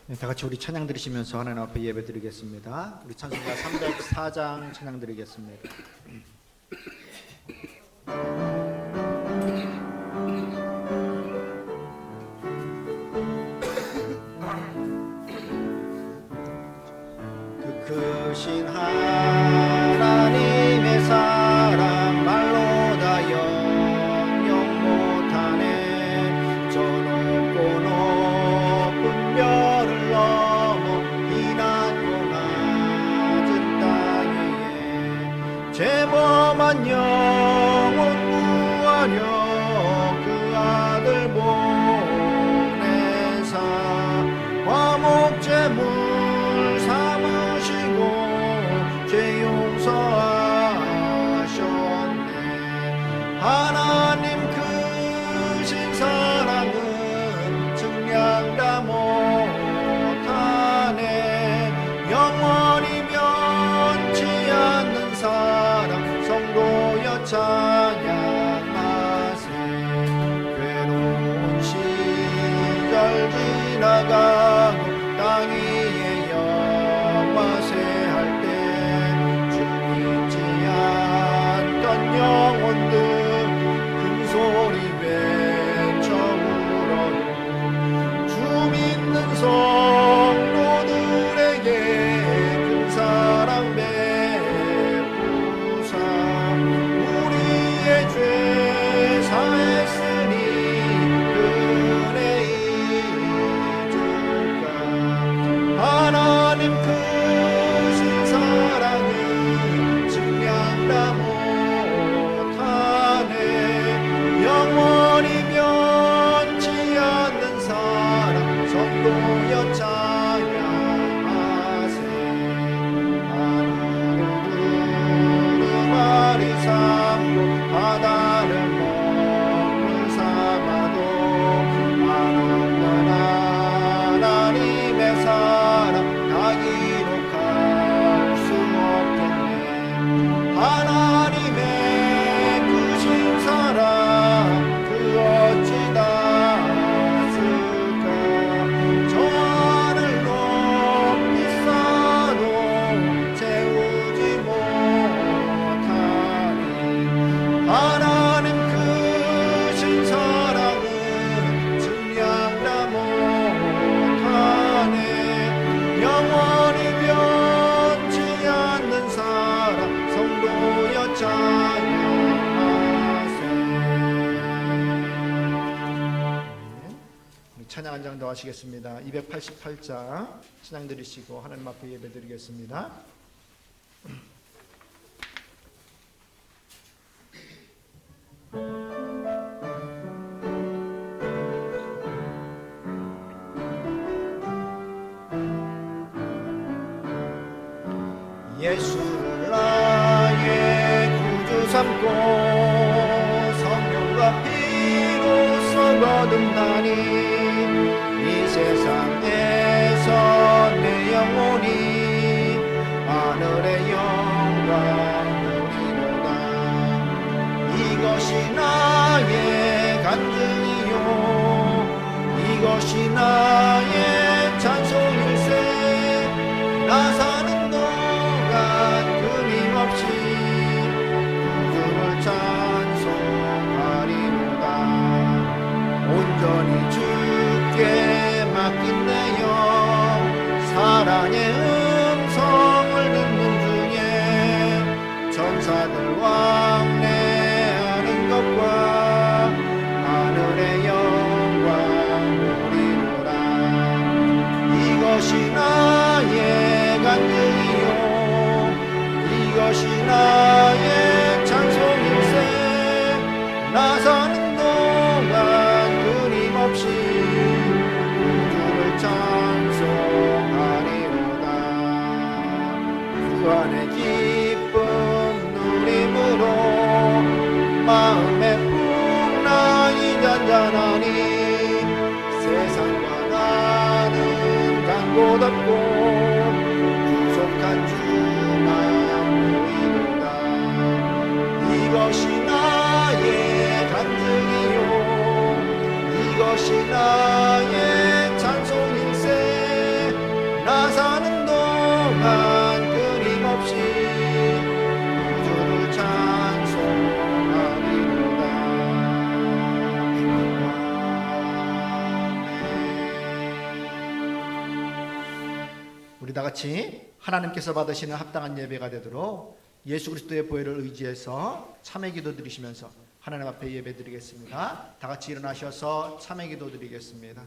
네, 다 같이 우리 찬양 드리시면서 하나님 앞에 예배 드리겠습니다. 우리 찬송가 304장 찬양 드리겠습니다. 그 크신 하나님의 사랑 말로 다 영영 못하네. 저 높고 높은 별을 넘어 이 낮고 낮은 땅 위에 죄범한 영혼 구하려 그 아들 보내사 화목제물 삼으시고 죄 용서하셨네. 하나님 크신 사랑은 증량 다 못하네. 영원히 변치 않는 사랑 성도여 찬양하세. 괴로운 시절 지나가고 땅 위에 영화세할 때 주 믿지 않던 영혼들 큰 소리 외쳐 울어요. 주 믿는 성도들에게 큰 사랑 베푸사 우리의 죄 사했으니 은혜 잊을까. 하나님 크신 사랑은 증량 다 못하네. 영원히 변치 않는 사랑 성도여 찬양하세. 하늘을 두루마리 삼고 바다를 먹물 삼아도 아름다운 하나님의 사랑 다 기록할 수 없겠네. 하나님의 크신 사랑 그 어찌 닿았을까. 저 하늘 높이 쌓아도 채우지 못하니. 하나님 크신 사랑은 증량 다 못하네. 영원히 변치 않는 사랑 성도여 찬양하세. 우리 찬양 한 장 더 하시겠습니다. 288장 찬양 드리시고 하나님 앞에 예배 드리겠습니다. 예수를 나의 구주 삼고 성령과 피로써 거듭나니 이 세상에서 내 영혼이 하늘의 영광 누리로다. 이것이 나의 간증이요 이것이 나의 찬송일세. 나 사는 끊임없이 구주를 찬송하리로다. 온전히 주께 맡긴 내 영 사랑의 음성을 듣는 중에 천사들 왕래하는 것과 하늘의 영광 누리로다. 이것이 나의 간증이요 이것이 나의 찬송일세. 나 사는 동안 끊임없이 구주를 찬송하리로다. 그 안에 기쁨 누림으로 마음에 풍랑이 잔잔하니 세상과 나는 간 곳 없고 구속한 주만 보이도다. 이것이 나의 간증이요 이것이 나의 찬송일세. 다 같이 하나님께서 받으시는 합당한 예배가 되도록 예수 그리스도의 보혈을 의지해서 참회 기도 드리시면서 하나님 앞에 예배 드리겠습니다. 다 같이 일어나셔서 참회 기도 드리겠습니다.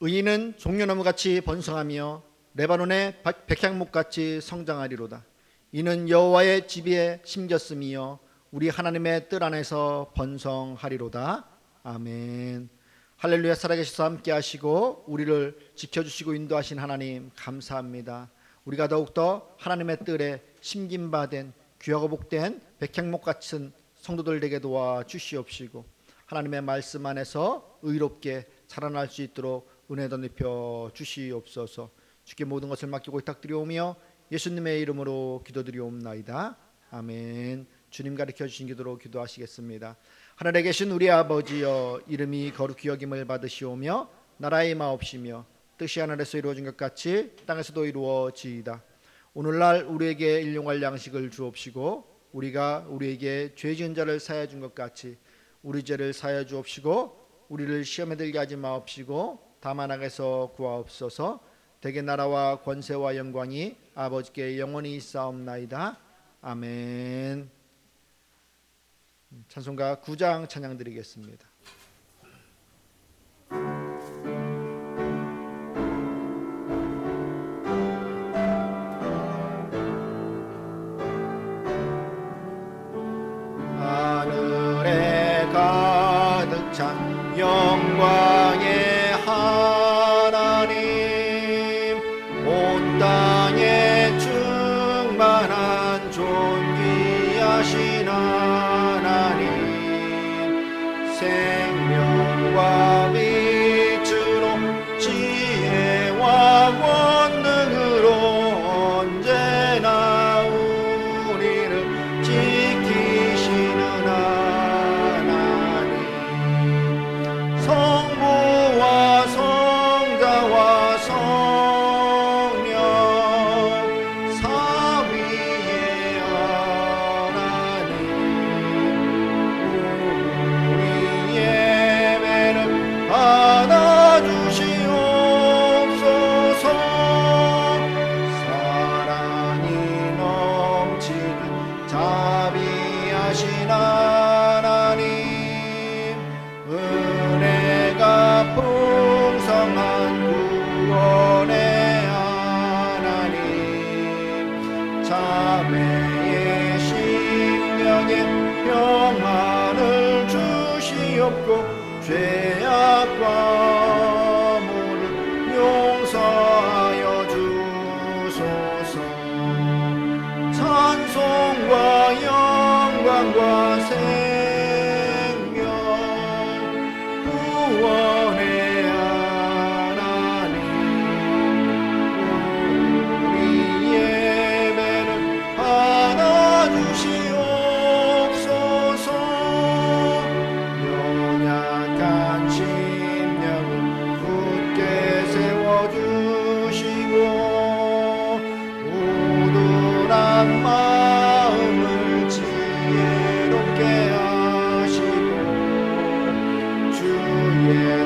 의인은 종려나무같이 번성하며 레바논의 백향목같이 성장하리로다. 이는 여호와의 집에 심겼음이요 우리 하나님의 뜰 안에서 번성하리로다. 아멘. 할렐루야. 살아계셔서 함께 하시고 우리를 지켜주시고 인도하신 하나님 감사합니다. 우리가 더욱더 하나님의 뜰에 심김받은 귀하고 복된 백향목 같은 성도들 되게 도와주시옵시고 하나님의 말씀 안에서 의롭게 자라날 수 있도록 은혜도 높여 주시옵소서. 주께 모든 것을 맡기고 부탁드리오며 예수님의 이름으로 기도드리옵나이다. 아멘. 주님 가르쳐 주신 기도로 기도하시겠습니다. 하늘에 계신 우리 아버지여, 이름이 거룩히 여김을 받으시오며 나라의 마옵시며 뜻이 하늘에서 이루어진 것 같이 땅에서도 이루어지이다. 오늘날 우리에게 일용할 양식을 주옵시고 우리가 우리에게 죄 지은 자를 사하여 준 것 같이 우리 죄를 사하여 주옵시고 우리를 시험에 들게 하지 마옵시고 다만 악에서 구하옵소서. 대개 나라와 권세와 영광이 아버지께 영원히 있사옵나이다. 아멘. 찬송가 9장 찬양 드리겠습니다. 하늘에 가득 찬 영광의 하나님, 온 땅에 충만한 존귀하신 하나님, 생명과 빛으로 지혜와 권능으로 언제나 우리를 지키시는 하나님, 성부와 성자와 성령 사위의 하나님, 우리 예배를 받아주시옵소서. 사랑이 넘치는 자비하신 하나님, 은혜가 풍성한 구원의 하나님, 자매의 심령에 평안을 주시옵고 죄악과 물을 용서하여 주소서. 찬송과 영광과 생명 구원의 하나님, 우리 예배를 받아주시옵소서. 연약한 심령을 굳게 세워주시고 우둔한 마음을 지혜롭게 하시고 주의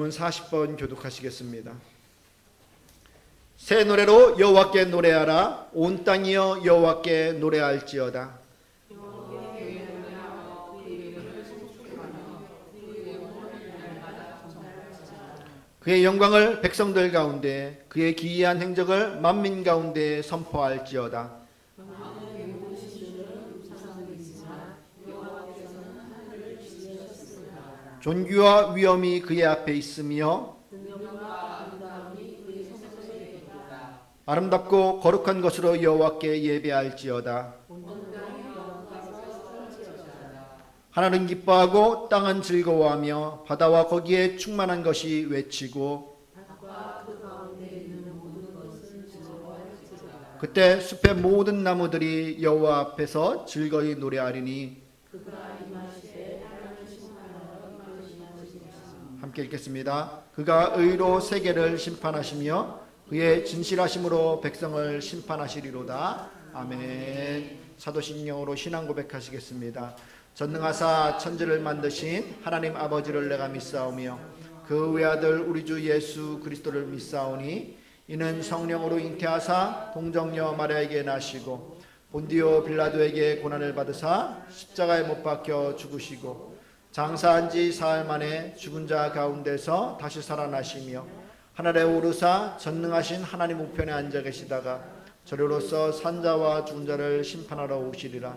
주문 40번 교독하시겠습니다. 새 노래로 여호와께 노래하라. 온 땅이여 여호와께 노래할지어다. 그의 영광을 백성들 가운데, 그의 기이한 행적을 만민 가운데 선포할지어다. 존귀와 위엄이 그의 앞에 있으며 아름답고 거룩한 것으로 여호와께 예배할지어다. 하늘은 기뻐하고 땅은 즐거워하며 바다와 거기에 충만한 것이 외치고, 그때 숲의 모든 나무들이 여호와 앞에서 즐거이 노래하리니. 함께 읽겠습니다. 그가 의로 세계를 심판하시며 그의 진실하심으로 백성을 심판하시리로다. 아멘. 사도신경으로 신앙 고백하시겠습니다. 전능하사 천지를 만드신 하나님 아버지를 내가 믿사오며 그 외아들 우리 주 예수 그리스도를 믿사오니, 이는 성령으로 잉태하사 동정녀 마리아에게 나시고 본디오 빌라도에게 고난을 받으사 십자가에 못 박혀 죽으시고 장사한 지 사흘 만에 죽은 자 가운데서 다시 살아나시며 하늘에 오르사 전능하신 하나님 우편에 앉아 계시다가 저리로서 산자와 죽은 자를 심판하러 오시리라.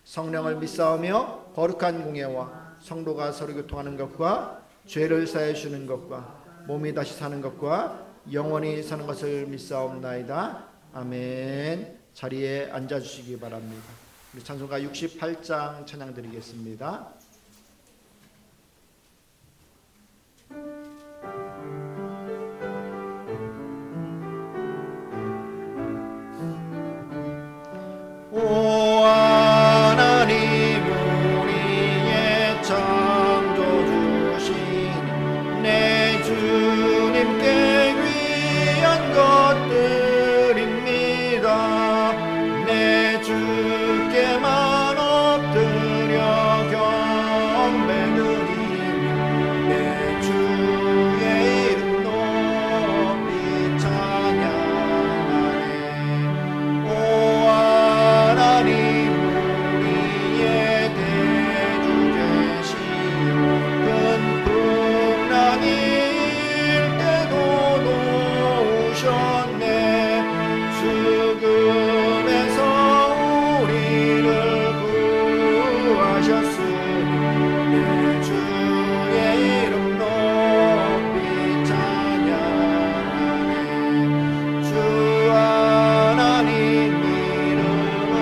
성령을 믿사오며 거룩한 공예와 성도가 서로 교통하는 것과 죄를 사해 주는 것과 몸이 다시 사는 것과 영원히 사는 것을 믿사옵나이다. 아멘. 자리에 앉아주시기 바랍니다. 우리 찬송가 68장 찬양 드리겠습니다. 오 하나님 우리의 창조주신 내 주님께 위한 것들입니다. 내 주께만 엎드려 경배드리며 내 주의 이름 높이 찬양하네. 오 하나님 우리의 대주 되시오. 큰 풍랑이 일 때도 도우셨네. 죽음에서 우리를 구하셨으니 내 주의 이름 높이 찬양하네. 주 하나님 이름을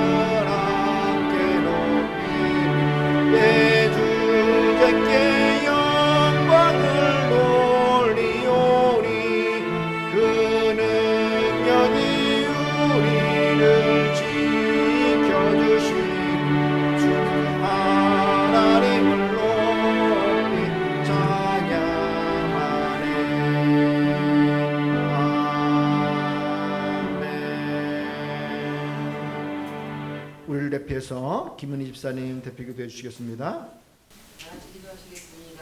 함께 높이며 내 주께 영광을 돌리오니, 그 능력이 우리를 지켜주시니 주 하나님을 높이 찬양하네. 아멘. 우리를 대표해서 김은희 집사님 대표기도 해주시겠습니다. 다 같이 기도하시겠습니다.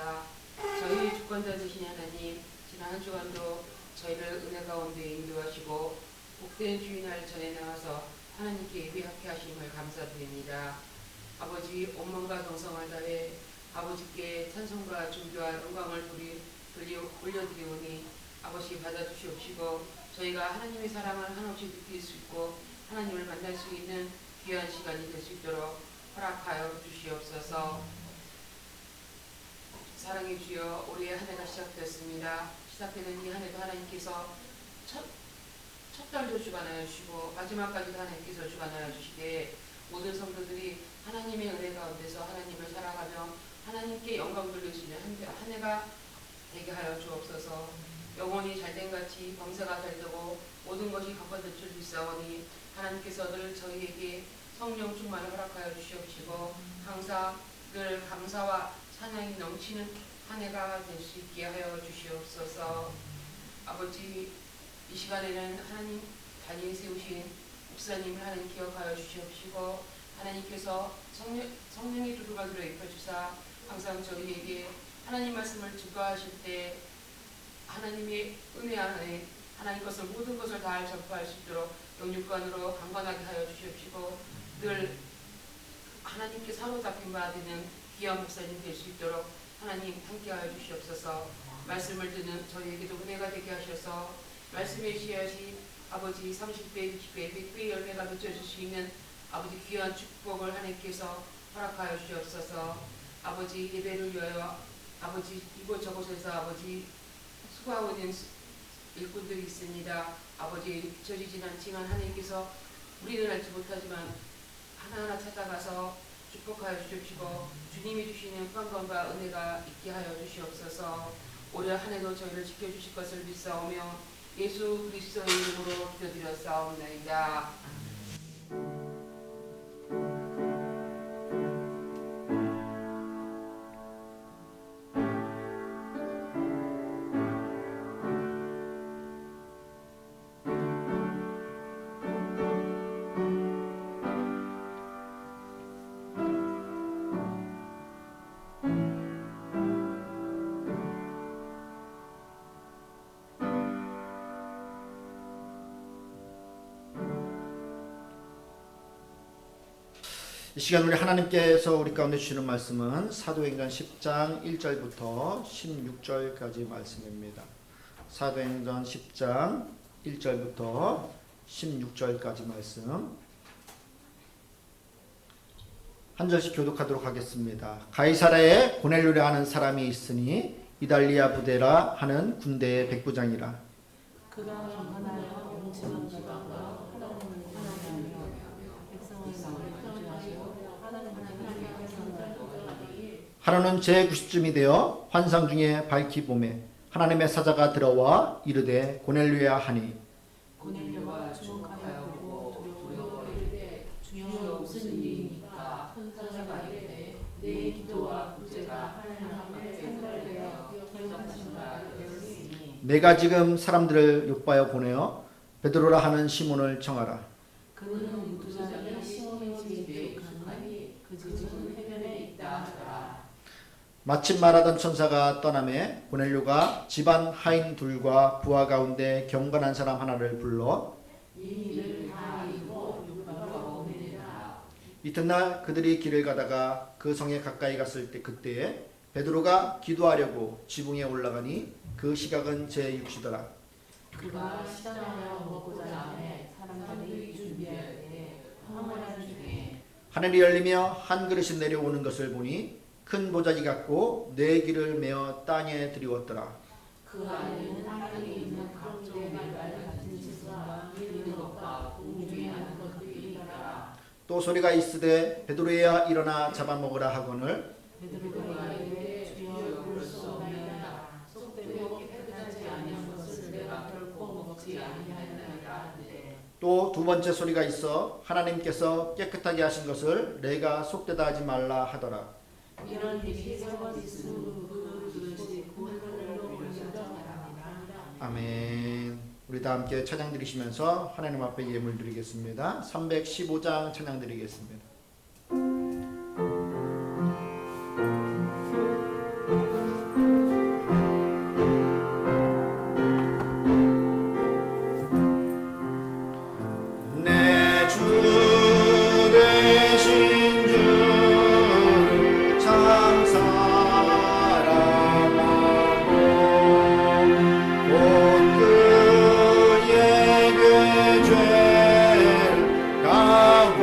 저희 주권자 되신 하나님, 지난 한 주간도 저희를 은혜 가운데 인도하시고 복된 주일날 전에 나와서 하나님께 예배하게 하심을 감사드립니다. 아버지, 온몸과 정성을 다해 아버지께 찬송과 존귀와 영광을 올려드리오니 아버지 받아주시옵시고, 저희가 하나님의 사랑을 한없이 느낄 수 있고 하나님을 만날 수 있는 귀한 시간이 될 수 있도록 허락하여 주시옵소서. 사랑의 주여, 올해의 한 해가 시작되었습니다. 시작되는 이 한 해도 하나님께서 첫 달도 주관하여 주시고 마지막까지도 하나님께서 주관하여 주시되, 모든 성도들이 하나님의 은혜 가운데서 하나님을 살아가며 하나님께 영광 돌릴 수 있는 한 해가 되게 하여 주옵소서. 영혼이 잘된 같이 범사가 잘되고 모든 것이 갚아줄 수 있사오니 하나님께서 늘 저희에게 성령 충만을 허락하여 주시옵시고, 항상 늘 감사와 찬양이 넘치는 한 해가 될 수 있게 하여 주시옵소서. 아버지, 이 시간에는 하나님 단위에 세우신 목사님을 하나님 기억하여 주시옵시고, 하나님께서 성령의 두루가 들어 입혀주사 항상 저희에게 하나님 말씀을 증거하실 때 하나님의 은혜 안에 하나님 것을 모든 것을 다 전파할 수 있도록 영육간으로 강건하게 하여 주시옵시고 늘 하나님께 사로잡힌 바 되는 귀한 목사님 될 수 있도록 하나님 함께하여 주시옵소서. 말씀을 듣는 저희에게도 은혜가 되게 하셔서 말씀의 씨앗이 아버지 30배, 60배, 100배의 열매가 맺어질 수 있는 아버지 귀한 축복을 하나님께서 허락하여 주시옵소서. 아버지 예배를 위하여 아버지 이곳저곳에서 아버지 수고하고 있는 일꾼들이 있습니다. 아버지 저지진 않지만 하나님께서 우리는 알지 못하지만 하나하나 찾아가서 축복하여 주시옵시고 주님이 주시는 평강과 은혜가 있게 하여 주시옵소서. 올해 한 해도 저희를 지켜주실 것을 믿사오며 예수 그리스도의 이름으로 기도드렸사옵나이다. 이 시간 우리 하나님께서 우리 가운데 주시는 말씀은 사도행전 10장 1절부터 16절까지 말씀입니다. 사도행전 10장 1절부터 16절까지 말씀 한 절씩 교독하도록 하겠습니다. 가이사라에 고넬료라 하는 사람이 있으니 이달리아 부데라 하는 군대의 백부장이라. 그가 강하여 온지방 지방과 하나님을 사랑하며 백성을 구주하시고 하나님의 백성을 하루는 제90쯤이 되어 환상 중에 밝히 보매 하나님의 사자가 들어와 이르되 고넬료야 하니 고넬료가 주목하여 보고 두려워 이르되 주여 무슨 일이니까 천사가 이르되 내 기도와 구제가 하나님 앞에 상달되어 기억하신다 되었으니 내가 지금 사람들을 욕바여 보내어 베드로라 하는 시몬을 청하라. 그는 무두장이 시몬의 집에 속하니 그 집은 해변에 있다 하더라. 마침 말하던 천사가 떠나매 고넬료가 집안 하인 둘과 부하 가운데 경건한 사람 하나를 불러 이 일을 다 이루고 육바로 보내라. 이튿날 그들이 길을 가다가 그 성에 가까이 갔을 때 그때에 베드로가 기도하려고 지붕에 올라가니 그 시각은 제6시더라. 그가 시장하여 먹고자 하매 사람들이 준비하되 황홀한 중에 하늘이 열리며 한 그릇이 내려오는 것을 보니 큰 보자기 같고 네 귀를 메어 땅에 들이웠더라. 그 안에는 하늘이 있는 각종 말과 같은 지수와 밀리는 것과 공중에 하는 것들이 있더라. 또 소리가 있으되 베드로야 일어나 잡아먹으라 하거늘 베드로가 이르되 주여 그럴 수 없나이다. 속되고 깨끗하지 아니한 것을 내가 결코 먹지 아니하였나이다 하는데 또 두 번째 소리가 있어 하나님께서 깨끗하게 하신 것을 내가 속되다 하지 말라 하더라. 이런 일이 세 번 있으므로 그 그릇이 고넬료로 올려졌더라. 아멘. 우리 다 함께 찬양 드리시면서 하나님 앞에 예물 드리겠습니다. 315장 찬양 드리겠습니다. 내 주 되신 주를 참 사랑하고 온 그의 죄를 가고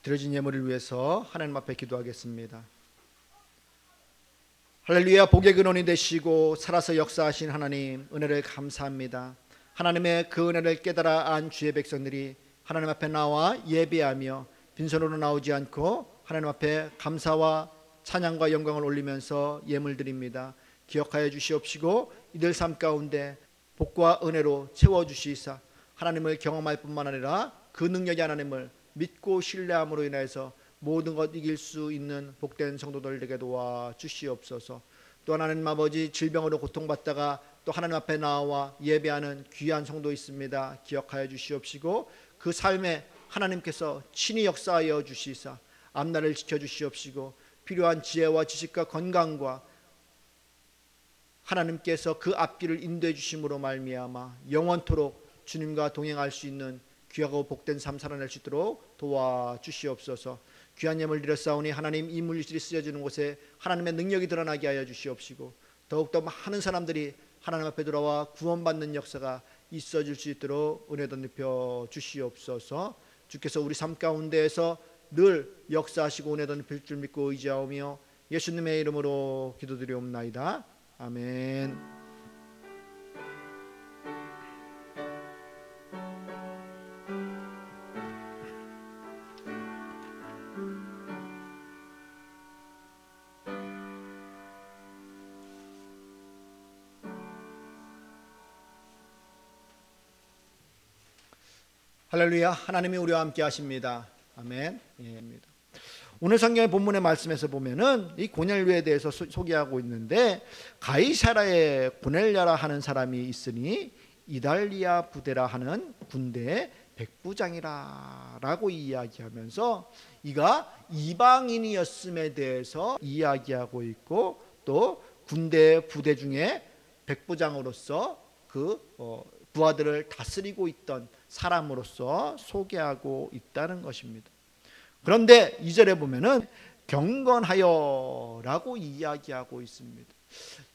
드려진 예물을 위해서 하나님 앞에 기도하겠습니다. 할렐루야. 복의 근원이 되시고 살아서 역사하신 하나님, 은혜를 감사합니다. 하나님의 그 은혜를 깨달아 안 주의 백성들이 하나님 앞에 나와 예배하며 빈손으로 나오지 않고 하나님 앞에 감사와 찬양과 영광을 올리면서 예물 드립니다. 기억하여 주시옵시고 이들 삶 가운데 복과 은혜로 채워주시사 하나님을 경험할 뿐만 아니라 그 능력의 하나님을 믿고 신뢰함으로 인해서 모든 것 이길 수 있는 복된 성도들 되게 도와 주시옵소서. 또 하나님 아버지, 질병으로 고통받다가 또 하나님 앞에 나와 예배하는 귀한 성도 있습니다. 기억하여 주시옵시고 그 삶에 하나님께서 친히 역사하여 주시사 앞날을 지켜주시옵시고 필요한 지혜와 지식과 건강과 하나님께서 그 앞길을 인도해 주심으로 말미암아 영원토록 주님과 동행할 수 있는 귀하고 복된 삶 살아낼 수 있도록 도와주시옵소서. 귀한 예물 드렸사오니 하나님 이 물질이 쓰여지는 곳에 하나님의 능력이 드러나게 하여 주시옵시고 더욱더 많은 사람들이 하나님 앞에 돌아와 구원받는 역사가 있어질 수 있도록 은혜 덧입혀 주시옵소서. 주께서 우리 삶 가운데에서 늘 역사하시고 은혜 덧입힐 줄 믿고 의지하오며 예수님의 이름으로 기도드리옵나이다. 아멘. 할렐루야. 하나님이 우리와 함께 하십니다. 아멘. 예. 오늘 성경의 본문의 말씀에서 보면은 이 고넬료에 대해서 소개하고 있는데 가이사라에 고넬료라 하는 사람이 있으니 이달리아 부대라 하는 군대의 백부장이라고 이야기하면서 이가 이방인이었음에 대해서 이야기하고 있고 또 군대 부대 중에 백부장으로서 그 부하들을 다스리고 있던 사람으로서 소개하고 있다는 것입니다. 그런데 2절에 보면은 경건하여라고 이야기하고 있습니다.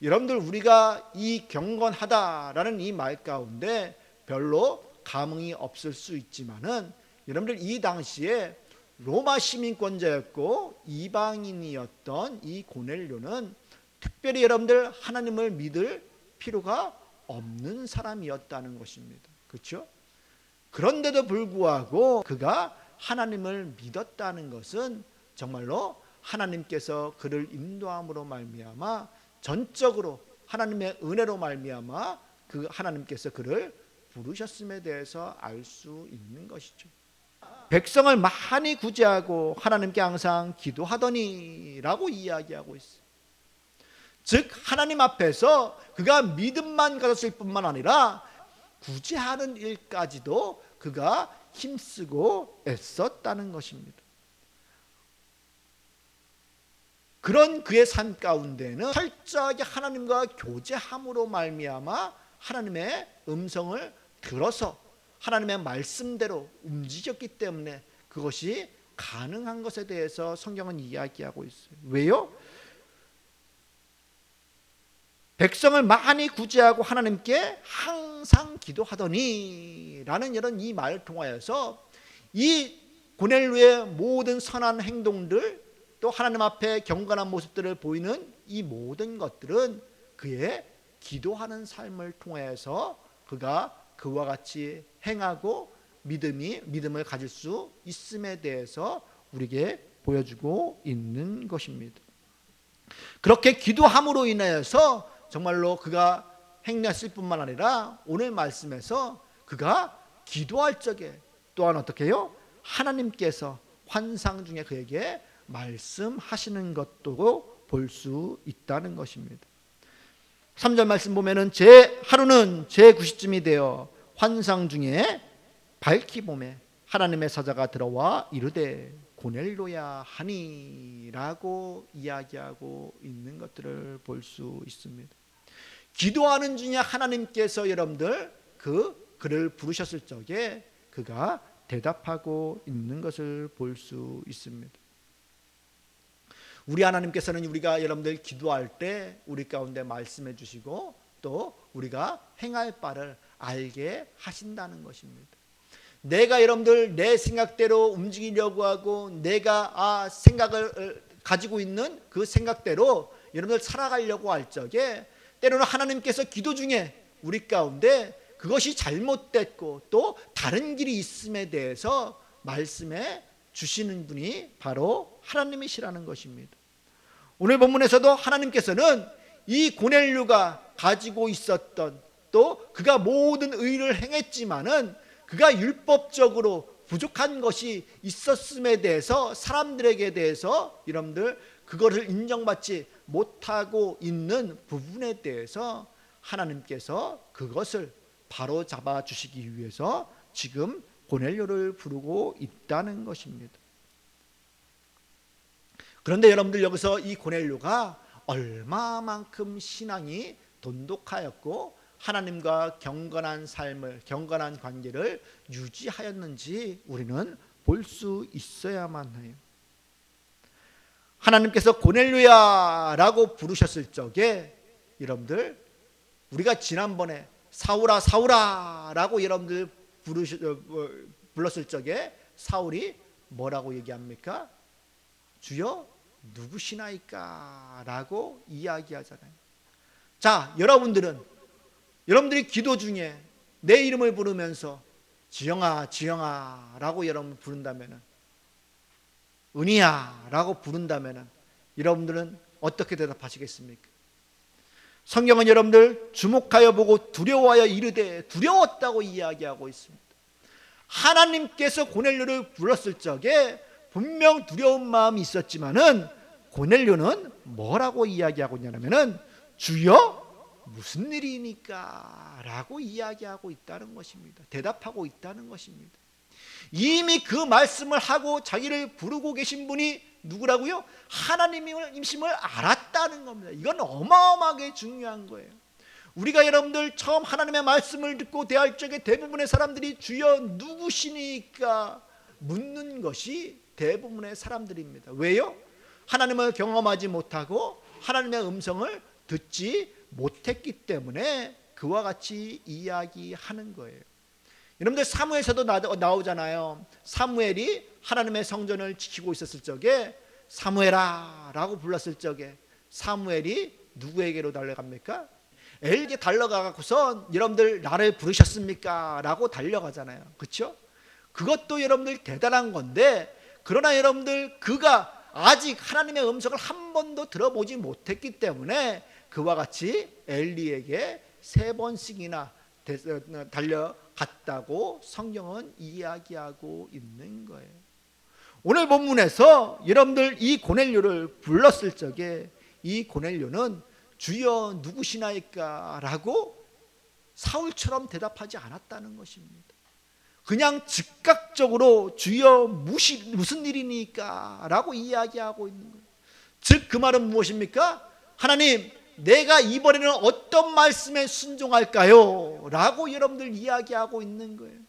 여러분들, 우리가 이 경건하다라는 이 말 가운데 별로 감흥이 없을 수 있지만은 여러분들, 이 당시에 로마 시민권자였고 이방인이었던 이 고넬료는 특별히 여러분들 하나님을 믿을 필요가 없는 사람이었다는 것입니다. 그렇죠? 그런데도 불구하고 그가 하나님을 믿었다는 것은 정말로 하나님께서 그를 인도함으로 말미암아 전적으로 하나님의 은혜로 말미암아 그 하나님께서 그를 부르셨음에 대해서 알 수 있는 것이죠. 백성을 많이 구제하고 하나님께 항상 기도하더니라고 이야기하고 있어요. 즉 하나님 앞에서 그가 믿음만 가졌을 뿐만 아니라 구제하는 일까지도 그가 힘쓰고 애썼다는 것입니다. 그런 그의 삶 가운데는 철저하게 하나님과 교제함으로 말미암아 하나님의 음성을 들어서 하나님의 말씀대로 움직였기 때문에 그것이 가능한 것에 대해서 성경은 이야기하고 있어요. 왜요? 백성을 많이 구제하고 하나님께 항상 기도하더니 라는 이런 이 말을 통하여서 이 고넬료의 모든 선한 행동들 또 하나님 앞에 경건한 모습들을 보이는 이 모든 것들은 그의 기도하는 삶을 통해서 그가 그와 같이 행하고 믿음을 가질 수 있음에 대해서 우리에게 보여주고 있는 것입니다. 그렇게 기도함으로 인하여서 정말로 그가 행했을 뿐만 아니라 오늘 말씀에서 그가 기도할 적에 또한 어떻게 해요? 하나님께서 환상 중에 그에게 말씀하시는 것도 볼 수 있다는 것입니다. 3절 말씀 보면은 하루는 제 9시쯤이 되어 환상 중에 밝히 봄에 하나님의 사자가 들어와 이르되 고넬료야 하니라고 이야기하고 있는 것들을 볼 수 있습니다. 기도하는 중에 하나님께서 여러분들 그를 부르셨을 적에 그가 대답하고 있는 것을 볼 수 있습니다. 우리 하나님께서는 우리가 여러분들 기도할 때 우리 가운데 말씀해 주시고 또 우리가 행할 바를 알게 하신다는 것입니다. 내가 여러분들 내 생각대로 움직이려고 하고 내가 생각을 가지고 있는 그 생각대로 여러분들 살아가려고 할 적에 때로는 하나님께서 기도 중에 우리 가운데 그것이 잘못됐고 또 다른 길이 있음에 대해서 말씀해 주시는 분이 바로 하나님이시라는 것입니다. 오늘 본문에서도 하나님께서는 이 고넬료가 가지고 있었던 또 그가 모든 의를 행했지만은 그가 율법적으로 부족한 것이 있었음에 대해서 사람들에게 대해서 여러분들 그것을 인정받지 못하고 있는 부분에 대해서 하나님께서 그것을 바로 잡아 주시기 위해서 지금 고넬료를 부르고 있다는 것입니다. 그런데 여러분들 여기서 이 고넬료가 얼마만큼 신앙이 돈독하였고 하나님과 경건한 삶을, 경건한 관계를 유지하였는지 우리는 볼 수 있어야만 해요. 하나님께서 고넬료야 라고 부르셨을 적에 여러분들 우리가 지난번에 사울아 사울아 라고 여러분들 불렀을 적에 사울이 뭐라고 얘기합니까? 주여 누구시나이까 라고 이야기하잖아요. 자, 여러분들이 기도 중에 내 이름을 부르면서 지영아 지영아 라고 여러분 부른다면, 은희야 라고 부른다면 여러분들은 어떻게 대답하시겠습니까? 성경은 여러분들 주목하여 보고 두려워하여 이르되 두려웠다고 이야기하고 있습니다. 하나님께서 고넬료를 불렀을 적에 분명 두려운 마음이 있었지만은 고넬료는 뭐라고 이야기하고 있냐면은 주여 무슨 일이니까 라고 이야기하고 있다는 것입니다. 대답하고 있다는 것입니다. 이미 그 말씀을 하고 자기를 부르고 계신 분이 누구라고요? 하나님임을 알았다는 겁니다. 이건 어마어마하게 중요한 거예요. 우리가 여러분들 처음 하나님의 말씀을 듣고 대할 적에 대부분의 사람들이 주여 누구시니까 묻는 것이 대부분의 사람들입니다. 왜요? 하나님을 경험하지 못하고 하나님의 음성을 듣지 못했기 때문에 그와 같이 이야기하는 거예요. 여러분들 사무엘서도 나오잖아요. 사무엘이 하나님의 성전을 지키고 있었을 적에 사무엘아 라고 불렀을 적에 사무엘이 누구에게로 달려갑니까? 엘에게 달려가고서 여러분들 나를 부르셨습니까? 라고 달려가잖아요. 그렇죠? 그것도 여러분들 대단한 건데, 그러나 여러분들 그가 아직 하나님의 음성을 한 번도 들어보지 못했기 때문에 그와 같이 엘리에게 3번씩이나 달려갔다고 성경은 이야기하고 있는 거예요. 오늘 본문에서 여러분들 이 고넬료를 불렀을 적에 이 고넬료는 주여 누구시나이까 라고 사울처럼 대답하지 않았다는 것입니다. 그냥 즉각적으로 주여 무슨 일이니까 라고 이야기하고 있는 거예요. 즉 그 말은 무엇입니까? 하나님, 내가 이번에는 어떤 말씀에 순종할까요? 라고 여러분들 이야기하고 있는 거예요.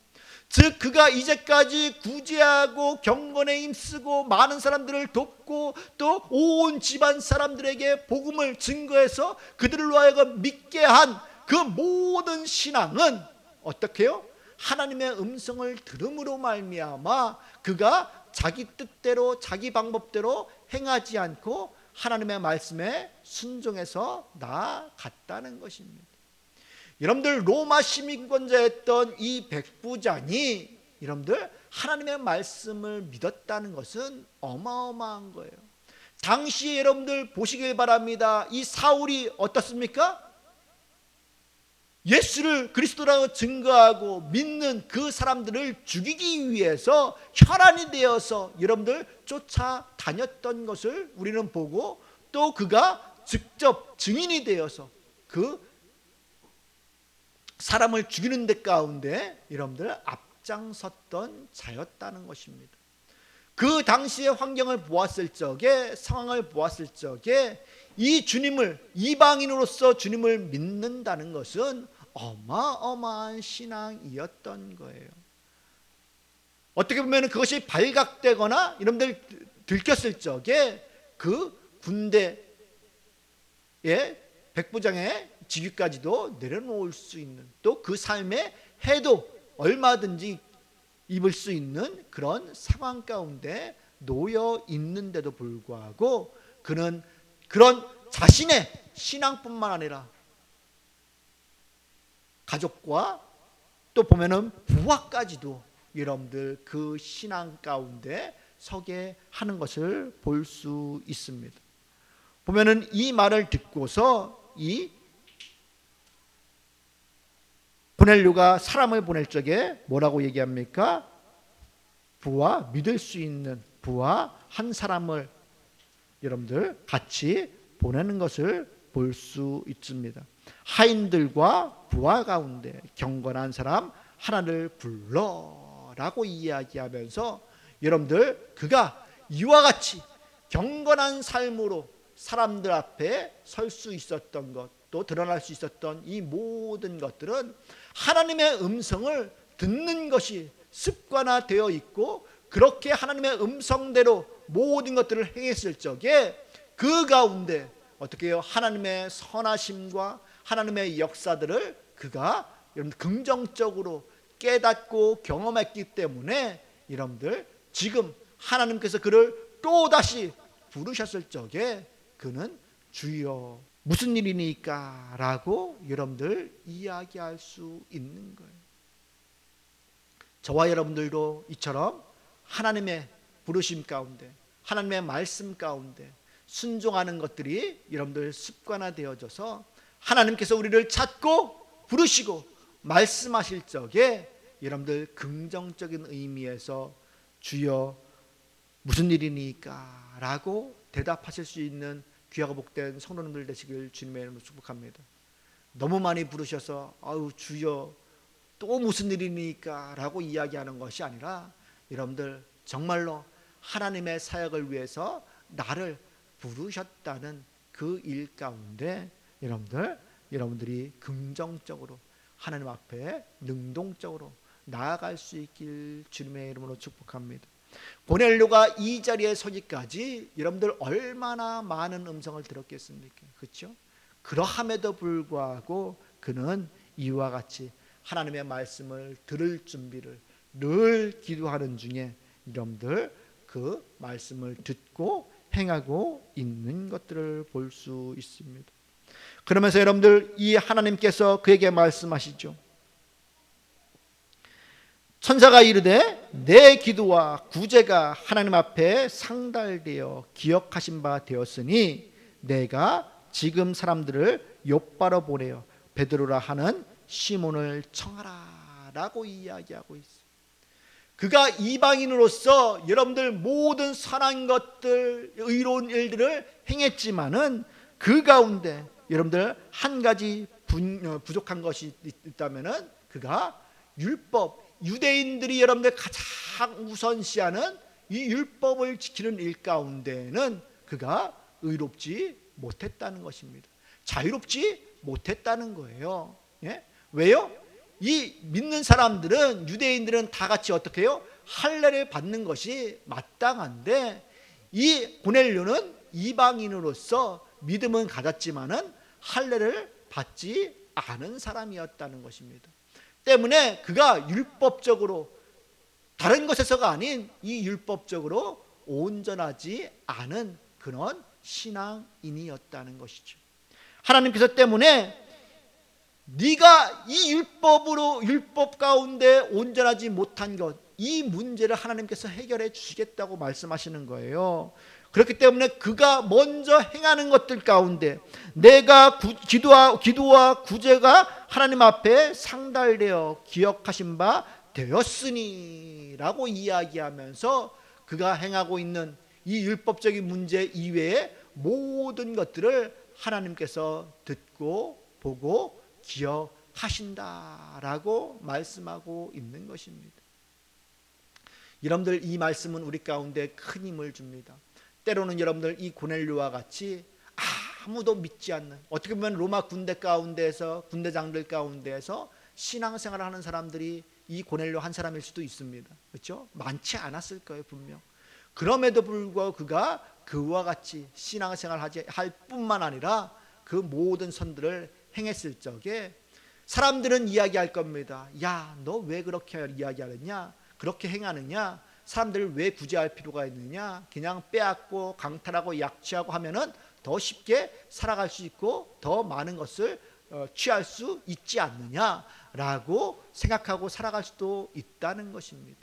즉 그가 이제까지 구제하고 경건에 힘쓰고 많은 사람들을 돕고 또 온 집안 사람들에게 복음을 증거해서 그들로 하여금 믿게 한 그 모든 신앙은 어떻게 해요? 하나님의 음성을 들음으로 말미암아 그가 자기 뜻대로 자기 방법대로 행하지 않고 하나님의 말씀에 순종해서 나아갔다는 것입니다. 여러분들 로마 시민권자였던 이 백부장이 여러분들 하나님의 말씀을 믿었다는 것은 어마어마한 거예요. 당시에 여러분들 보시길 바랍니다. 이 사울이 어떻습니까? 예수를 그리스도라고 증거하고 믿는 그 사람들을 죽이기 위해서 혈안이 되어서 여러분들 쫓아다녔던 것을 우리는 보고, 또 그가 직접 증인이 되어서 그 사람을 죽이는 데 가운데 여러분들 앞장섰던 자였다는 것입니다. 그 당시의 환경을 보았을 적에, 상황을 보았을 적에 이 주님을, 이방인으로서 주님을 믿는다는 것은 어마어마한 신앙이었던 거예요. 어떻게 보면 그것이 발각되거나 여러분들 들켰을 적에 그 군대의 백부장의 직위까지도 내려놓을 수 있는, 또 그 삶의 해도 얼마든지 입을 수 있는 그런 상황 가운데 놓여 있는데도 불구하고 그는 그런 자신의 신앙뿐만 아니라 가족과 또 보면은 부하까지도 여러분들 그 신앙 가운데 서게 하는 것을 볼 수 있습니다. 보면은 이 말을 듣고서 이 고넬료가 사람을 보낼 적에 뭐라고 얘기합니까? 부하, 믿을 수 있는 부하 한 사람을 여러분들 같이 보내는 것을 볼 수 있습니다. 하인들과 부하 가운데 경건한 사람 하나를 불러라고 이야기하면서 여러분들 그가 이와 같이 경건한 삶으로 사람들 앞에 설 수 있었던 것, 또 드러날 수 있었던 이 모든 것들은 하나님의 음성을 듣는 것이 습관화되어 있고 그렇게 하나님의 음성대로 모든 것들을 행했을 적에 그 가운데 어떻게 해요? 하나님의 선하심과 하나님의 역사들을 그가 여러분들 긍정적으로 깨닫고 경험했기 때문에 여러분들 지금 하나님께서 그를 또다시 부르셨을 적에 그는 주여 무슨 일이니까 라고 여러분들 이야기할 수 있는 거예요. 저와 여러분들도 이처럼 하나님의 부르심 가운데 하나님의 말씀 가운데 순종하는 것들이 여러분들 습관화되어져서 하나님께서 우리를 찾고 부르시고 말씀하실 적에 여러분들 긍정적인 의미에서 주여 무슨 일이니까 라고 대답하실 수 있는 귀하고 복된 성도님들 되시길 주님의 이름으로 축복합니다. 너무 많이 부르셔서 아유 주여 또 무슨 일이니까 라고 이야기하는 것이 아니라 여러분들 정말로 하나님의 사역을 위해서 나를 부르셨다는 그 일 가운데 여러분들이 긍정적으로 하나님 앞에 능동적으로 나아갈 수 있길 주님의 이름으로 축복합니다. 고넬료가 이 자리에 서기까지 여러분들 얼마나 많은 음성을 들었겠습니까? 그렇죠? 그러함에도 불구하고 그는 이와 같이 하나님의 말씀을 들을 준비를 늘 기도하는 중에 여러분들 그 말씀을 듣고 행하고 있는 것들을 볼 수 있습니다. 그러면서 여러분들 이 하나님께서 그에게 말씀하시죠. 천사가 이르되 내 기도와 구제가 하나님 앞에 상달되어 기억하신 바 되었으니 내가 지금 사람들을 욥바로 보내어 베드로라 하는 시몬을 청하라 라고 이야기하고 있어요. 그가 이방인으로서 여러분들 모든 선한 것들 의로운 일들을 행했지만은 그 가운데 여러분들 한 가지 부족한 것이 있다면은 그가 율법 유대인들이 여러분들 가장 우선시하는 이 율법을 지키는 일 가운데는 그가 의롭지 못했다는 것입니다. 자유롭지 못했다는 거예요. 예? 왜요? 이 믿는 사람들은 유대인들은 다 같이 어떻게 해요? 할례를 받는 것이 마땅한데 이 고넬료는 이방인으로서 믿음은 가졌지만은 할례를 받지 않은 사람이었다는 것입니다. 때문에 그가 율법적으로 다른 것에서가 아닌 이 율법적으로 온전하지 않은 그런 신앙인이었다는 것이죠. 하나님께서 때문에 네가 이 율법 가운데 온전하지 못한 것, 이 문제를 하나님께서 해결해 주시겠다고 말씀하시는 거예요. 그렇기 때문에 그가 먼저 행하는 것들 가운데 내가 기도와 구제가 하나님 앞에 상달되어 기억하신 바 되었으니 라고 이야기하면서 그가 행하고 있는 이 율법적인 문제 이외의 모든 것들을 하나님께서 듣고 보고 기억하신다라고 말씀하고 있는 것입니다. 여러분들 이 말씀은 우리 가운데 큰 힘을 줍니다. 때로는 여러분들 이 고넬료와 같이 아무도 믿지 않는, 어떻게 보면 로마 군대 가운데에서 군대장들 가운데에서 신앙생활을 하는 사람들이 이 고넬료 한 사람일 수도 있습니다. 그렇죠? 많지 않았을 거예요, 분명. 그럼에도 불구하고 그가 그와 같이 신앙생활을 할 뿐만 아니라 그 모든 선들을 행했을 적에 사람들은 이야기할 겁니다. 야, 너 왜 그렇게 이야기하느냐? 그렇게 행하느냐? 사람들을 왜 구제할 필요가 있느냐? 그냥 빼앗고 강탈하고 약취하고 하면은 더 쉽게 살아갈 수 있고 더 많은 것을 취할 수 있지 않느냐라고 생각하고 살아갈 수도 있다는 것입니다.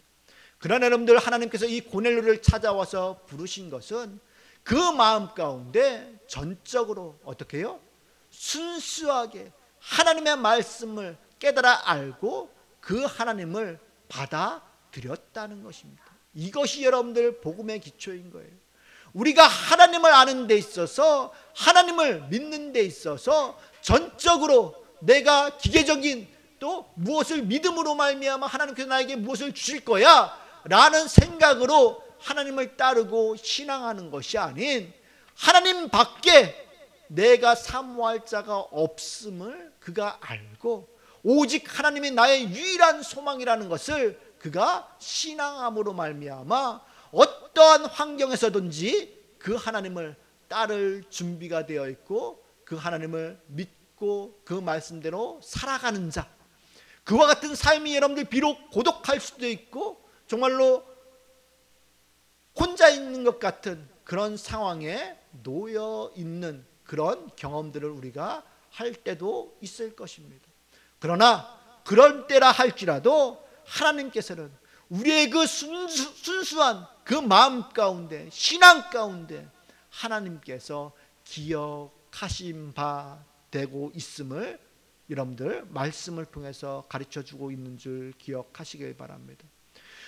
그러나 여러분들, 하나님께서 이 고넬료를 찾아와서 부르신 것은 그 마음 가운데 전적으로 어떻게 해요? 순수하게 하나님의 말씀을 깨달아 알고 그 하나님을 받아들였다는 것입니다. 이것이 여러분들 복음의 기초인 거예요. 우리가 하나님을 아는 데 있어서, 하나님을 믿는 데 있어서 전적으로 내가 기계적인 또 무엇을 믿음으로 말미암아 하나님께서 나에게 무엇을 주실 거야 라는 생각으로 하나님을 따르고 신앙하는 것이 아닌, 하나님 밖에 내가 사모할 자가 없음을 그가 알고 오직 하나님이 나의 유일한 소망이라는 것을 그가 신앙함으로 말미암아 어떠한 환경에서든지 그 하나님을 따를 준비가 되어 있고 그 하나님을 믿고 그 말씀대로 살아가는 자, 그와 같은 삶이 여러분들 비록 고독할 수도 있고 정말로 혼자 있는 것 같은 그런 상황에 놓여 있는 그런 경험들을 우리가 할 때도 있을 것입니다. 그러나 그런 때라 할지라도 하나님께서는 우리의 그 순수한 그 마음 가운데, 신앙 가운데 하나님께서 기억하신 바 되고 있음을 여러분들 말씀을 통해서 가르쳐주고 있는 줄 기억하시길 바랍니다.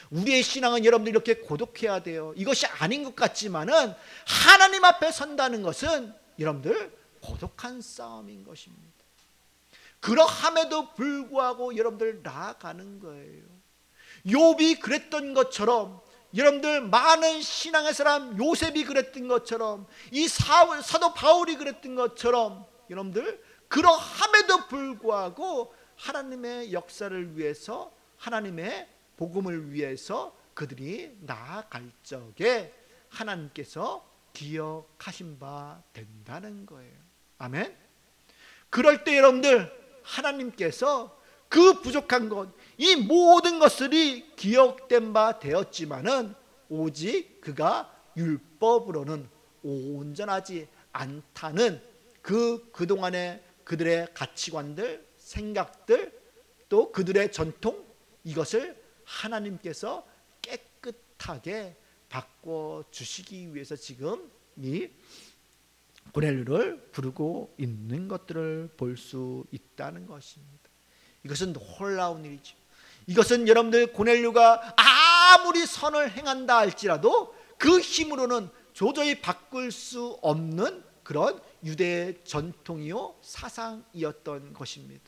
우리의 신앙은 여러분들 이렇게 고독해야 돼요. 이것이 아닌 것 같지만은 하나님 앞에 선다는 것은 여러분들 고독한 싸움인 것입니다. 그러함에도 불구하고 여러분들 나아가는 거예요. 욥이 그랬던 것처럼, 여러분들 많은 신앙의 사람 요셉이 그랬던 것처럼, 이 사도 바울이 그랬던 것처럼 여러분들 그러함에도 불구하고 하나님의 역사를 위해서, 하나님의 복음을 위해서 그들이 나아갈 적에 하나님께서 기억하신 바 된다는 거예요. 아멘. 그럴 때 여러분들 하나님께서 그 부족한 것, 이 모든 것들이 기억된 바 되었지만은 오직 그가 율법으로는 온전하지 않다는 그동안의 그들의 가치관들, 생각들, 또 그들의 전통, 이것을 하나님께서 깨끗하게 바꿔주시기 위해서 지금 이 고넬료를 부르고 있는 것들을 볼 수 있다는 것입니다. 이것은 놀라운 일이죠. 이것은 여러분들 고넬료가 아무리 선을 행한다 할지라도 그 힘으로는 도저히 바꿀 수 없는 그런 유대의 전통이요 사상이었던 것입니다.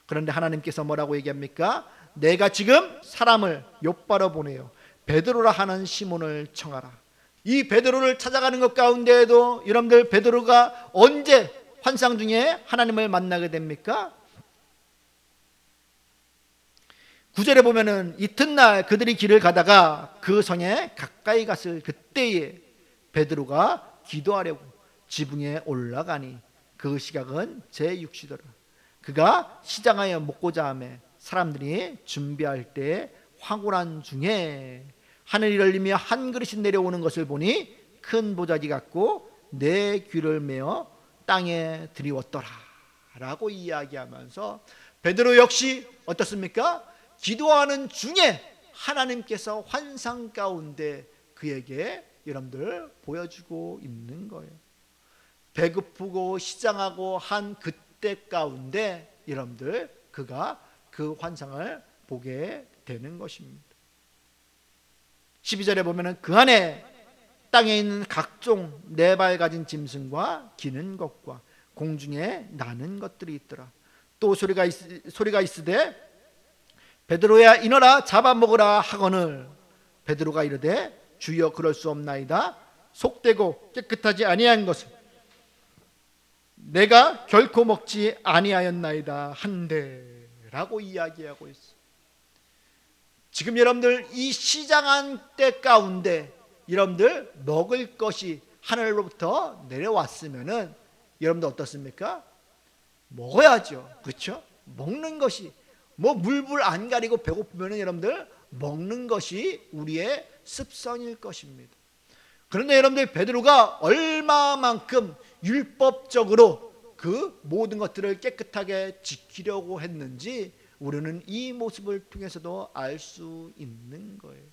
그런데 하나님께서 뭐라고 얘기합니까? 내가 지금 사람을 욥바로 보내요 베드로라 하는 시몬을 청하라. 이 베드로를 찾아가는 것 가운데에도 여러분들 베드로가 언제 환상 중에 하나님을 만나게 됩니까? 9절에 보면은 이튿날 그들이 길을 가다가 그 성에 가까이 갔을 그때에 베드로가 기도하려고 지붕에 올라가니 그 시각은 제6시더라. 그가 시장하여 먹고자 하매 사람들이 준비할 때 황홀한 중에 하늘이 열리며 한 그릇이 내려오는 것을 보니 큰 보자기 같고 내 귀를 메어 땅에 들이웠더라 라고 이야기하면서 베드로 역시 어떻습니까? 기도하는 중에 하나님께서 환상 가운데 그에게 여러분들 보여주고 있는 거예요. 배고프고 시장하고 한 그때 가운데 여러분들 그가 그 환상을 보게 되는 것입니다. 12절에 보면은 그 안에 땅에 있는 각종 네 발 가진 짐승과 기는 것과 공중에 나는 것들이 있더라. 또 소리가 있으되 베드로야 일어나 잡아먹으라 하거늘 베드로가 이르되 주여 그럴 수 없나이다. 속되고 깨끗하지 아니한 것을 내가 결코 먹지 아니하였나이다 한데 라고 이야기하고 있어. 지금 여러분들 이 시장한 때 가운데 여러분들 먹을 것이 하늘로부터 내려왔으면은 여러분들 어떻습니까? 먹어야죠. 그렇죠? 먹는 것이 뭐 물불 안 가리고 배고프면은 여러분들 먹는 것이 우리의 습성일 것입니다. 그런데 여러분들, 베드로가 얼마만큼 율법적으로 그 모든 것들을 깨끗하게 지키려고 했는지 우리는 이 모습을 통해서도 알 수 있는 거예요.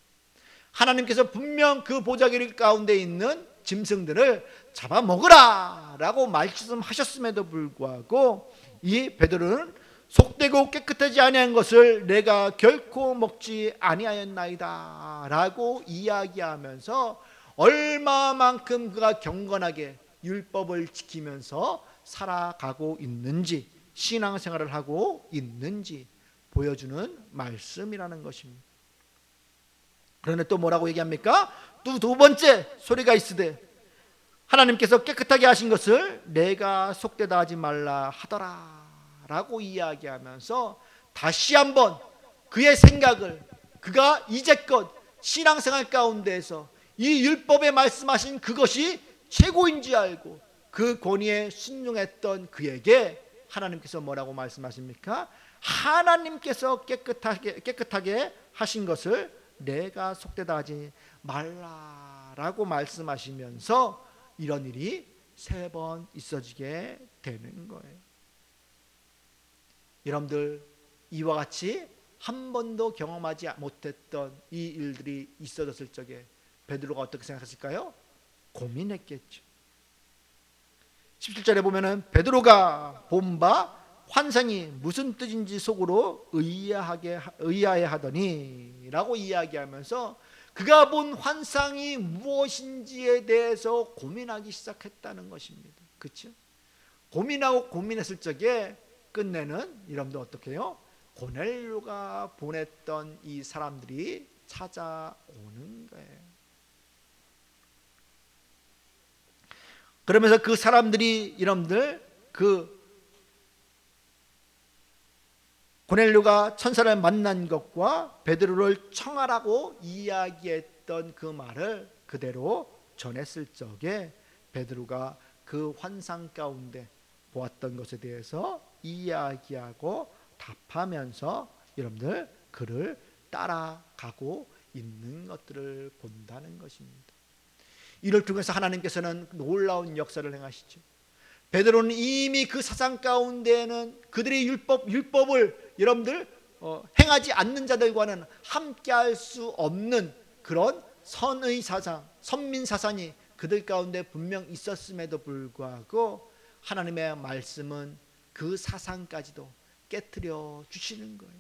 하나님께서 분명 그 보자기 가운데 있는 짐승들을 잡아먹으라 라고 말씀하셨음에도 불구하고 이 베드로는 속되고 깨끗하지 아니한 것을 내가 결코 먹지 아니하였나이다 라고 이야기하면서 얼마만큼 그가 경건하게 율법을 지키면서 살아가고 있는지, 신앙생활을 하고 있는지 보여주는 말씀이라는 것입니다. 그런데 또 뭐라고 얘기합니까? 또 두 번째 소리가 있으되 하나님께서 깨끗하게 하신 것을 내가 속되다 하지 말라 하더라 라고 이야기하면서 다시 한번 그의 생각을, 그가 이제껏 신앙생활 가운데에서 이 율법에 말씀하신 그것이 최고인지 알고 그 권위에 순종했던 그에게 하나님께서 뭐라고 말씀하십니까? 하나님께서 깨끗하게 하신 것을 내가 속되다 하지 말라라고 말씀하시면서 이런 일이 3번 있어지게 되는 거예요. 여러분들, 이와 같이 한 번도 경험하지 못했던 이 일들이 있어졌을 적에 베드로가 어떻게 생각했을까요? 고민했겠죠. 17절에 보면은 베드로가 본 바 환상이 무슨 뜻인지 속으로 의아해 하더니 라고 이야기하면서 그가 본 환상이 무엇인지에 대해서 고민하기 시작했다는 것입니다. 그렇죠? 고민하고 고민했을 적에 끝내는, 여러분들 어떻게 해요? 고넬료가 보냈던 이 사람들이 찾아오는 거예요. 그러면서 그 사람들이, 여러분들, 그 고넬료가 천사를 만난 것과 베드로를 청하라고 이야기했던 그 말을 그대로 전했을 적에 베드로가 그 환상 가운데 보았던 것에 대해서 이야기하고 답하면서 여러분들 그를 따라가고 있는 것들을 본다는 것입니다. 이를 통해서 하나님께서는 놀라운 역사를 행하시죠. 베드로는 이미 그 사상 가운데에는 그들의 율법을 여러분들 행하지 않는 자들과는 함께할 수 없는 그런 선의 사상, 선민 사상이 그들 가운데 분명 있었음에도 불구하고 하나님의 말씀은 그 사상까지도 깨트려 주시는 거예요.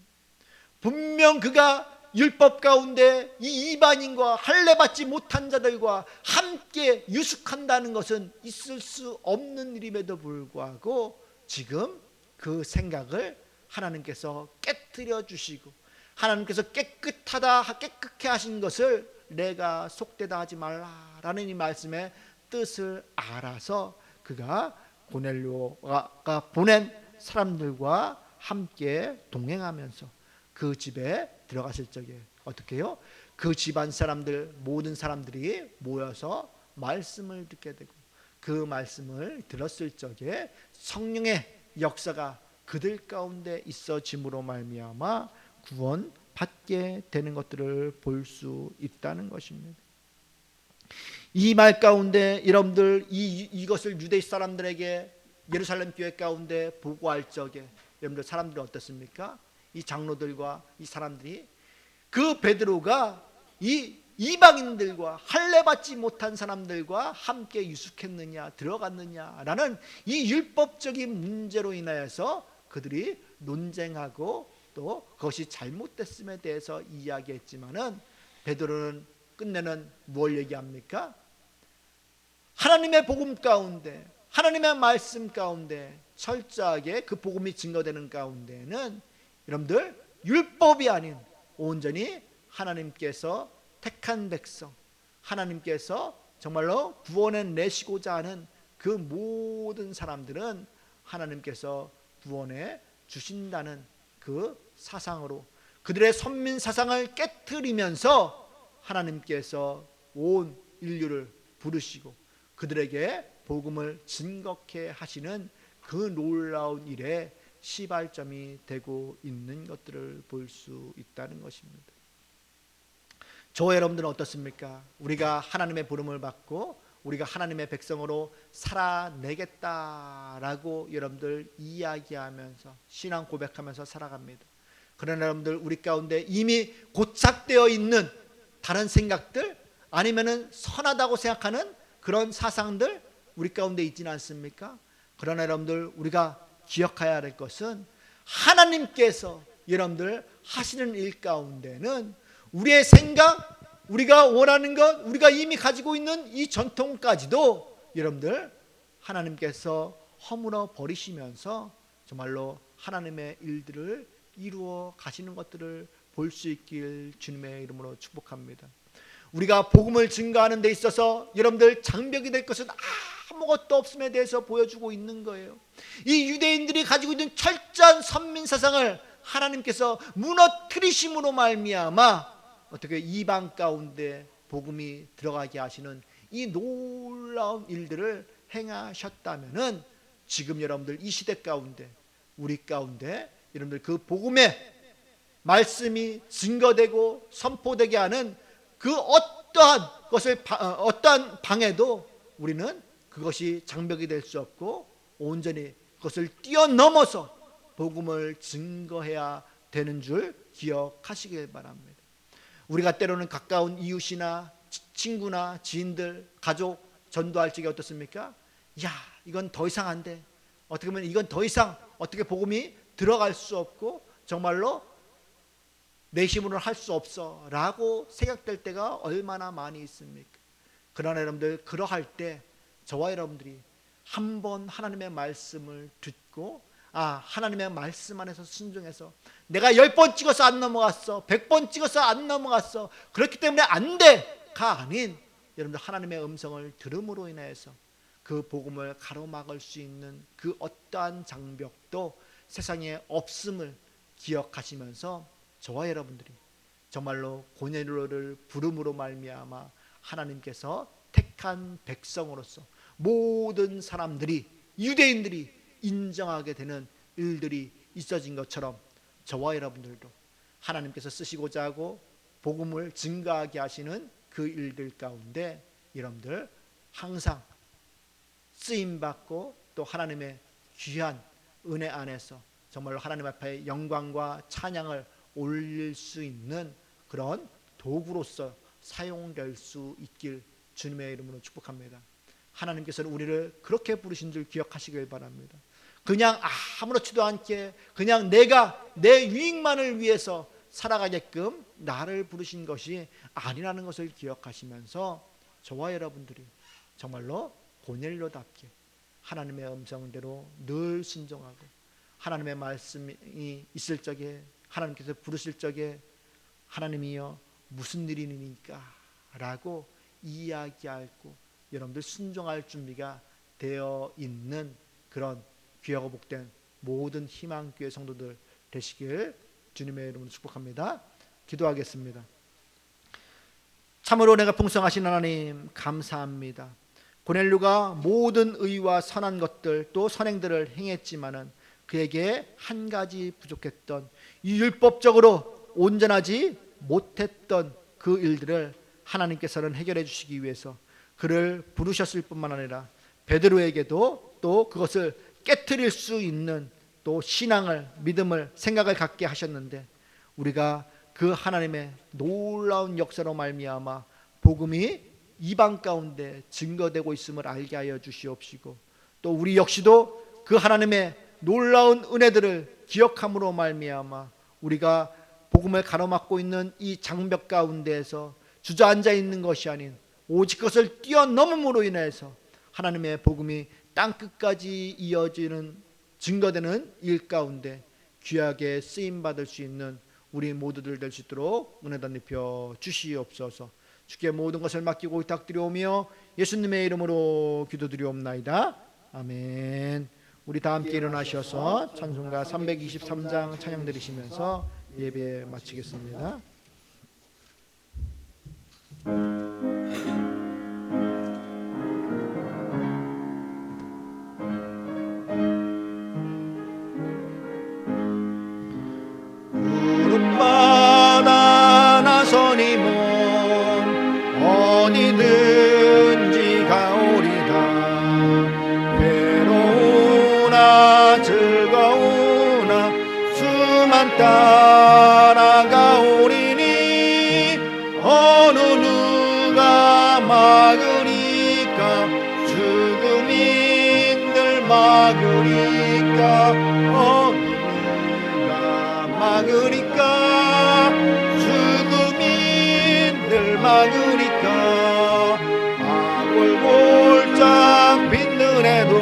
분명 그가 율법 가운데 이 이방인과 할례받지 못한 자들과 함께 유숙한다는 것은 있을 수 없는 일임에도 불구하고 지금 그 생각을 하나님께서 깨트려 주시고 하나님께서 깨끗하게 하신 것을 내가 속되다 하지 말라라는 이 말씀의 뜻을 알아서 그가 고넬료가 보낸 사람들과 함께 동행하면서 그 집에 들어갔을 적에 어떻게 해요? 그 집안 사람들, 모든 사람들이 모여서 말씀을 듣게 되고 그 말씀을 들었을 적에 성령의 역사가 그들 가운데 있어짐으로 말미암아 구원받게 되는 것들을 볼 수 있다는 것입니다. 이 말 가운데 여러분들 이것을 유대 사람들에게 예루살렘 교회 가운데 보고할 적에 여러분들 사람들이 어떻습니까? 이 장로들과 이 사람들이 그 베드로가 이 이방인들과 할례받지 못한 사람들과 함께 유숙했느냐 들어갔느냐라는 이 율법적인 문제로 인하여서 그들이 논쟁하고 또 그것이 잘못됐음에 대해서 이야기했지만은 베드로는 끝내는 뭘 얘기합니까? 하나님의 복음 가운데 하나님의 말씀 가운데 철저하게 그 복음이 증거되는 가운데는 여러분들 율법이 아닌 온전히 하나님께서 택한 백성, 하나님께서 정말로 구원해 내시고자 하는 그 모든 사람들은 하나님께서 구원해 주신다는 그 사상으로 그들의 선민 사상을 깨트리면서 하나님께서 온 인류를 부르시고 그들에게 복음을 증거케 하시는 그 놀라운 일에 시발점이 되고 있는 것들을 볼 수 있다는 것입니다. 저와 여러분들은 어떻습니까? 우리가 하나님의 부름을 받고 우리가 하나님의 백성으로 살아내겠다라고 여러분들 이야기하면서 신앙 고백하면서 살아갑니다. 그러나 여러분들 우리 가운데 이미 고착되어 있는 다른 생각들 아니면은 선하다고 생각하는 그런 사상들 우리 가운데 있지는 않습니까? 그러나 여러분들 우리가 기억해야 될 것은 하나님께서 여러분들 하시는 일 가운데는 우리의 생각, 우리가 원하는 것, 우리가 이미 가지고 있는 이 전통까지도 여러분들 하나님께서 허물어 버리시면서 정말로 하나님의 일들을 이루어 가시는 것들을 볼 수 있길 주님의 이름으로 축복합니다. 우리가 복음을 증거하는 데 있어서 여러분들 장벽이 될 것은 아무것도 없음에 대해서 보여주고 있는 거예요. 이 유대인들이 가지고 있는 철저한 선민 사상을 하나님께서 무너뜨리심으로 말미암아 어떻게 이방 가운데 복음이 들어가게 하시는 이 놀라운 일들을 행하셨다면은 지금 여러분들 이 시대 가운데 우리 가운데 여러분들 그 복음의 말씀이 증거되고 선포되게 하는 그 어떠한 것을 어떠한 방해도 우리는 그것이 장벽이 될 수 없고 온전히 그것을 뛰어넘어서 복음을 증거해야 되는 줄 기억하시길 바랍니다. 우리가 때로는 가까운 이웃이나 친구나 지인들, 가족 전도할 적이 어떻습니까? 야, 이건 더 이상 안 돼. 어떻게 보면 이건 더 이상 어떻게 복음이 들어갈 수 없고 정말로 내 힘으로는 할 수 없어 라고 생각될 때가 얼마나 많이 있습니까? 그러나 여러분들 그러할 때 저와 여러분들이 한번 하나님의 말씀을 듣고 하나님의 말씀 안에서 순종해서 내가 10번 찍어서 안 넘어갔어, 100번 찍어서 안 넘어갔어, 그렇기 때문에 안 돼가 아닌 여러분들 하나님의 음성을 들음으로 인해서 그 복음을 가로막을 수 있는 그 어떠한 장벽도 세상에 없음을 기억하시면서 저와 여러분들이 정말로 고넬료를 부름으로 말미암아 하나님께서 택한 백성으로서 모든 사람들이 유대인들이 인정하게 되는 일들이 있어진 것처럼 저와 여러분들도 하나님께서 쓰시고자 하고 복음을 증거하게 하시는 그 일들 가운데 여러분들 항상 쓰임받고 또 하나님의 귀한 은혜 안에서 정말로 하나님 앞에 영광과 찬양을 올릴 수 있는 그런 도구로서 사용될 수 있길 주님의 이름으로 축복합니다. 하나님께서는 우리를 그렇게 부르신 줄 기억하시길 바랍니다. 그냥 아무렇지도 않게 그냥 내가 내 유익만을 위해서 살아가게끔 나를 부르신 것이 아니라는 것을 기억하시면서 저와 여러분들이 정말로 고넬료답게 하나님의 음성대로 늘 순종하고 하나님의 말씀이 있을 적에 하나님께서 부르실 적에 하나님이여 무슨 일이니까 라고 이야기하고 여러분들 순종할 준비가 되어 있는 그런 귀하고 복된 모든 희망교회 성도들 되시길 주님의 이름으로 축복합니다. 기도하겠습니다. 참으로 내가 풍성하신 하나님 감사합니다. 고넬료가 모든 의와 선한 것들 또 선행들을 행했지만은 그에게 한 가지 부족했던 이 율법적으로 온전하지 못했던 그 일들을 하나님께서는 해결해 주시기 위해서 그를 부르셨을 뿐만 아니라 베드로에게도 또 그것을 깨트릴 수 있는 또 신앙을 믿음을 생각을 갖게 하셨는데 우리가 그 하나님의 놀라운 역사로 말미암아 복음이 이방 가운데 증거되고 있음을 알게 하여 주시옵시고 또 우리 역시도 그 하나님의 놀라운 은혜들을 기억함으로 말미암아 우리가 복음을 가로막고 있는 이 장벽 가운데에서 주저앉아 있는 것이 아닌 오직 그것을 뛰어넘음으로 인해서 하나님의 복음이 땅끝까지 이어지는 증거되는 일 가운데 귀하게 쓰임받을 수 있는 우리 모두들 될 수 있도록 은혜 덧입혀 주시옵소서. 주께 모든 것을 맡기고 부탁드리오며 예수님의 이름으로 기도드리옵나이다. 아멘. 우리 다 함께 일어나셔서 찬송가 323장 찬양 드리시면서 예배 마치겠습니다. 푸른바다 나서니 따라가오리니 어느 누가 막으리까 죽음이 늘 막으리까 어느 누가 막으리까 죽음이 늘 막으리까 아골골짝 빛늘에도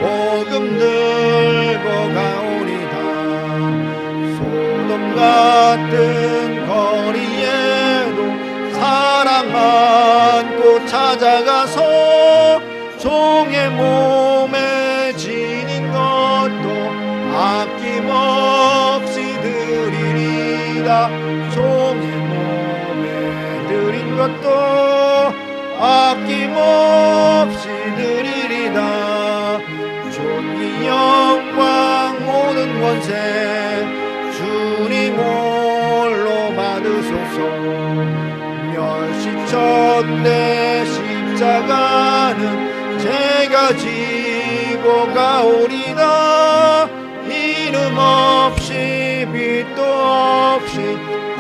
복음 들고 가오리다 소돔 같은 거리에도 사랑 안고 찾아가서 종의 몸에 지닌 것도 아낌없이 드리리다 종의 몸에 드린 것도 아낌없이 드리리다 존귀 영광 모든 권세 주님 홀로 받으소서 멸시쳤네 십자가는 제가 지고 가오리다 이름 없이 빛도 없이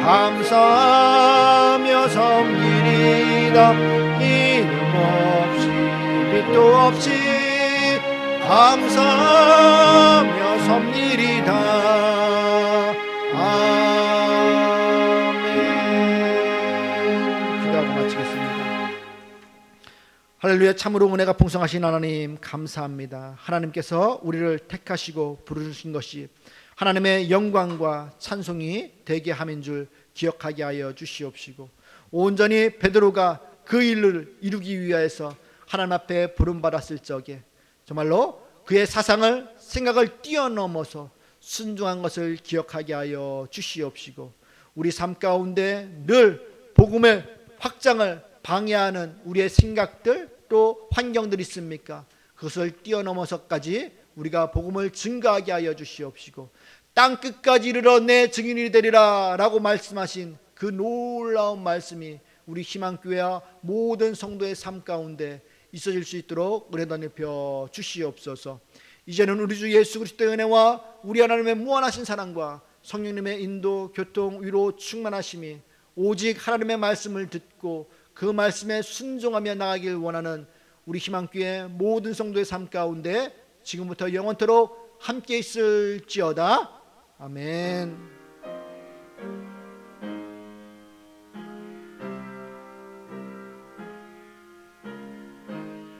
감사하며 섬기리다 이름 없이 빛도 없이 감사하며 섬기리다 아멘. 기도하고 마치겠습니다. 할렐루야. 참으로 은혜가 풍성하신 하나님 감사합니다. 하나님께서 우리를 택하시고 부르신 것이 하나님의 영광과 찬송이 되게 함인 줄 기억하게 하여 주시옵시고 온전히 베드로가 그 일을 이루기 위하여서 하나님 앞에 부름받았을 적에 정말로 그의 사상을 생각을 뛰어넘어서 순종한 것을 기억하게 하여 주시옵시고 우리 삶 가운데 늘 복음의 확장을 방해하는 우리의 생각들 또 환경들이 있습니까? 그것을 뛰어넘어서까지 우리가 복음을 증거하게 하여 주시옵시고 땅 끝까지 이르러 내 증인이 되리라 라고 말씀하신 그 놀라운 말씀이 우리 희망교회와 모든 성도의 삶 가운데 있어질 수 있도록 은혜도 넓혀 주시옵소서. 이제는 우리 주 예수 그리스도의 은혜와 우리 하나님의 무한하신 사랑과 성령님의 인도, 교통, 위로, 충만하심이 오직 하나님의 말씀을 듣고 그 말씀에 순종하며 나가길 원하는 우리 희망교회 모든 성도의 삶 가운데 지금부터 영원토록 함께 있을지어다. 아멘.